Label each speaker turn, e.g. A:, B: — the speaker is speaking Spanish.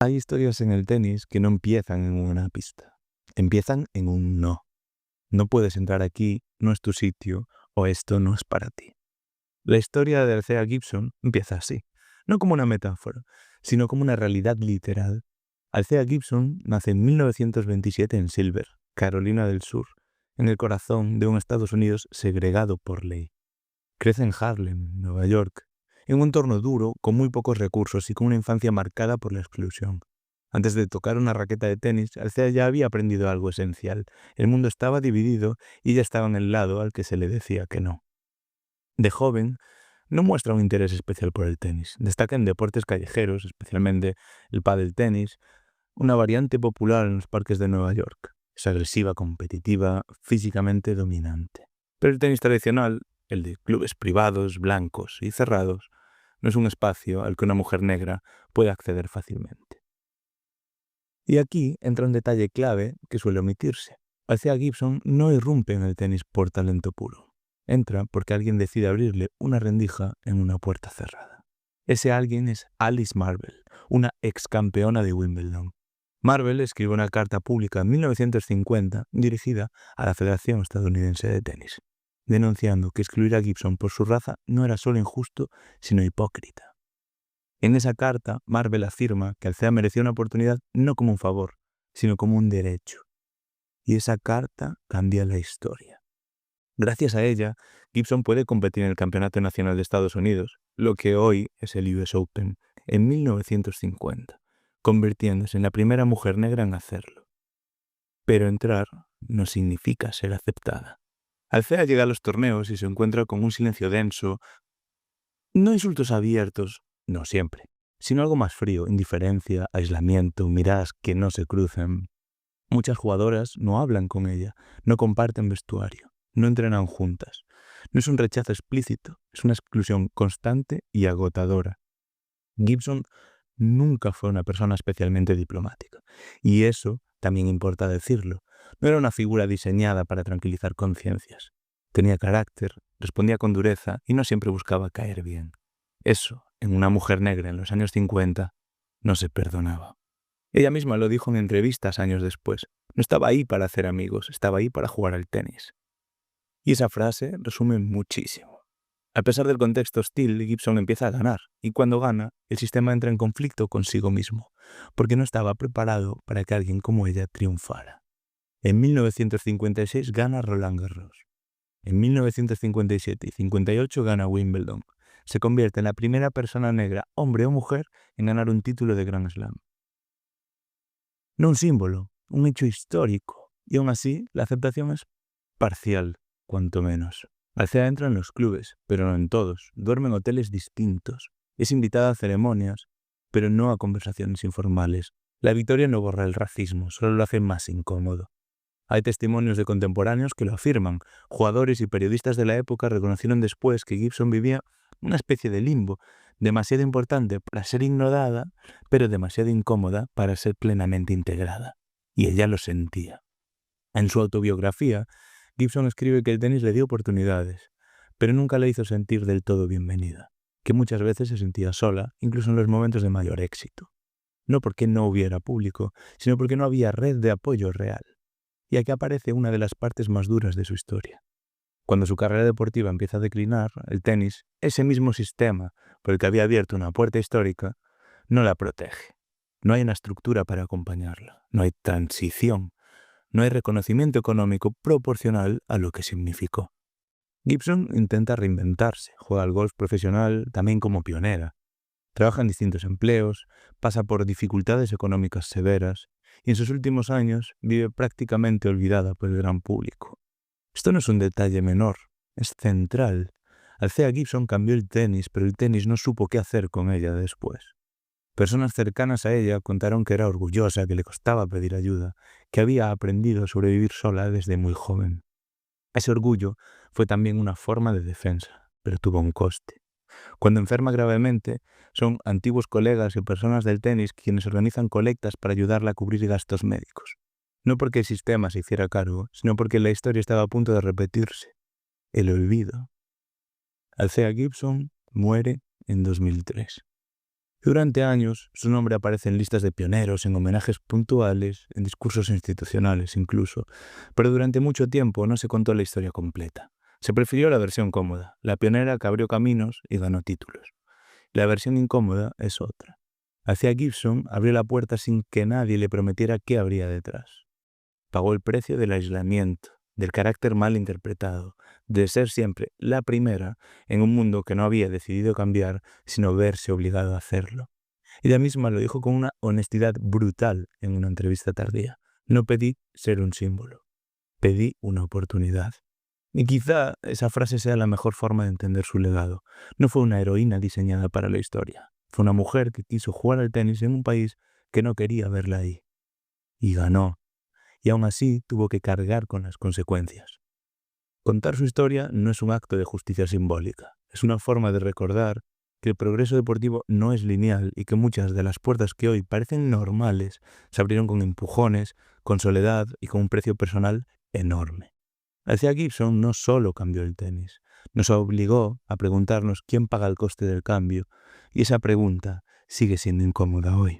A: Hay historias en el tenis que no empiezan en una pista, empiezan en un no. No puedes entrar aquí, no es tu sitio, o esto no es para ti. La historia de Althea Gibson empieza así, no como una metáfora, sino como una realidad literal. Althea Gibson nace en 1927 en Silver, Carolina del Sur, en el corazón de un Estados Unidos segregado por ley. Crece en Harlem, Nueva York, en un entorno duro, con muy pocos recursos y con una infancia marcada por la exclusión. Antes de tocar una raqueta de tenis, Althea ya había aprendido algo esencial. El mundo estaba dividido y ella estaba en el lado al que se le decía que no. De joven, no muestra un interés especial por el tenis. Destaca en deportes callejeros, especialmente el pádel tenis, una variante popular en los parques de Nueva York. Es agresiva, competitiva, físicamente dominante. Pero el tenis tradicional, el de clubes privados, blancos y cerrados, no es un espacio al que una mujer negra puede acceder fácilmente. Y aquí entra un detalle clave que suele omitirse. Althea Gibson no irrumpe en el tenis por talento puro. Entra porque alguien decide abrirle una rendija en una puerta cerrada. Ese alguien es Alice Marble, una ex campeona de Wimbledon. Marble escribe una carta pública en 1950 dirigida a la Federación Estadounidense de Tenis, denunciando que excluir a Gibson por su raza no era solo injusto, sino hipócrita. En esa carta, Marble afirma que Althea merecía una oportunidad no como un favor, sino como un derecho. Y esa carta cambia la historia. Gracias a ella, Gibson puede competir en el Campeonato Nacional de Estados Unidos, lo que hoy es el US Open, en 1950, convirtiéndose en la primera mujer negra en hacerlo. Pero entrar no significa ser aceptada. Althea llega a los torneos y se encuentra con un silencio denso, no insultos abiertos, no siempre, sino algo más frío, indiferencia, aislamiento, miradas que no se cruzan. Muchas jugadoras no hablan con ella, no comparten vestuario, no entrenan juntas. No es un rechazo explícito, es una exclusión constante y agotadora. Gibson nunca fue una persona especialmente diplomática, y eso también importa decirlo. No era una figura diseñada para tranquilizar conciencias. Tenía carácter, respondía con dureza y no siempre buscaba caer bien. Eso, en una mujer negra en los años 50, no se perdonaba. Ella misma lo dijo en entrevistas años después. No estaba ahí para hacer amigos, estaba ahí para jugar al tenis. Y esa frase resume muchísimo. A pesar del contexto hostil, Gibson empieza a ganar, y cuando gana, el sistema entra en conflicto consigo mismo, porque no estaba preparado para que alguien como ella triunfara. En 1956 gana Roland Garros. En 1957 y 58 gana Wimbledon. Se convierte en la primera persona negra, hombre o mujer, en ganar un título de Grand Slam. No un símbolo, un hecho histórico, y aún así la aceptación es parcial, cuanto menos. Althea entra en los clubes, pero no en todos, duerme en hoteles distintos, es invitada a ceremonias, pero no a conversaciones informales. La victoria no borra el racismo, solo lo hace más incómodo. Hay testimonios de contemporáneos que lo afirman. Jugadores y periodistas de la época reconocieron después que Gibson vivía una especie de limbo, demasiado importante para ser ignorada, pero demasiado incómoda para ser plenamente integrada. Y ella lo sentía. En su autobiografía, Gibson escribe que el tenis le dio oportunidades, pero nunca le hizo sentir del todo bienvenida, que muchas veces se sentía sola, incluso en los momentos de mayor éxito. No porque no hubiera público, sino porque no había red de apoyo real. Y aquí aparece una de las partes más duras de su historia. Cuando su carrera deportiva empieza a declinar, el tenis, ese mismo sistema por el que había abierto una puerta histórica, no la protege. No hay una estructura para acompañarla, no hay transición, no hay reconocimiento económico proporcional a lo que significó. Gibson intenta reinventarse, juega al golf profesional también como pionera. Trabaja en distintos empleos, pasa por dificultades económicas severas y en sus últimos años vive prácticamente olvidada por el gran público. Esto no es un detalle menor, es central. Althea Gibson cambió el tenis, pero el tenis no supo qué hacer con ella después. Personas cercanas a ella contaron que era orgullosa, que le costaba pedir ayuda, que había aprendido a sobrevivir sola desde muy joven. Ese orgullo fue también una forma de defensa, pero tuvo un coste. Cuando enferma gravemente, son antiguos colegas y personas del tenis quienes organizan colectas para ayudarla a cubrir gastos médicos. No porque el sistema se hiciera cargo, sino porque la historia estaba a punto de repetirse. El olvido. Althea Gibson muere en 2003. Durante años, su nombre aparece en listas de pioneros, en homenajes puntuales, en discursos institucionales incluso, pero durante mucho tiempo no se contó la historia completa. Se prefirió la versión cómoda, la pionera que abrió caminos y ganó títulos. La versión incómoda es otra. Hacia Gibson abrió la puerta sin que nadie le prometiera qué habría detrás. Pagó el precio del aislamiento, del carácter mal interpretado, de ser siempre la primera en un mundo que no había decidido cambiar, sino verse obligado a hacerlo. Ella misma lo dijo con una honestidad brutal en una entrevista tardía. No pedí ser un símbolo, pedí una oportunidad. Y quizá esa frase sea la mejor forma de entender su legado. No fue una heroína diseñada para la historia. Fue una mujer que quiso jugar al tenis en un país que no quería verla ahí. Y ganó. Y aún así tuvo que cargar con las consecuencias. Contar su historia no es un acto de justicia simbólica. Es una forma de recordar que el progreso deportivo no es lineal y que muchas de las puertas que hoy parecen normales se abrieron con empujones, con soledad y con un precio personal enorme. Hacia Gibson no solo cambió el tenis, nos obligó a preguntarnos quién paga el coste del cambio, y esa pregunta sigue siendo incómoda hoy.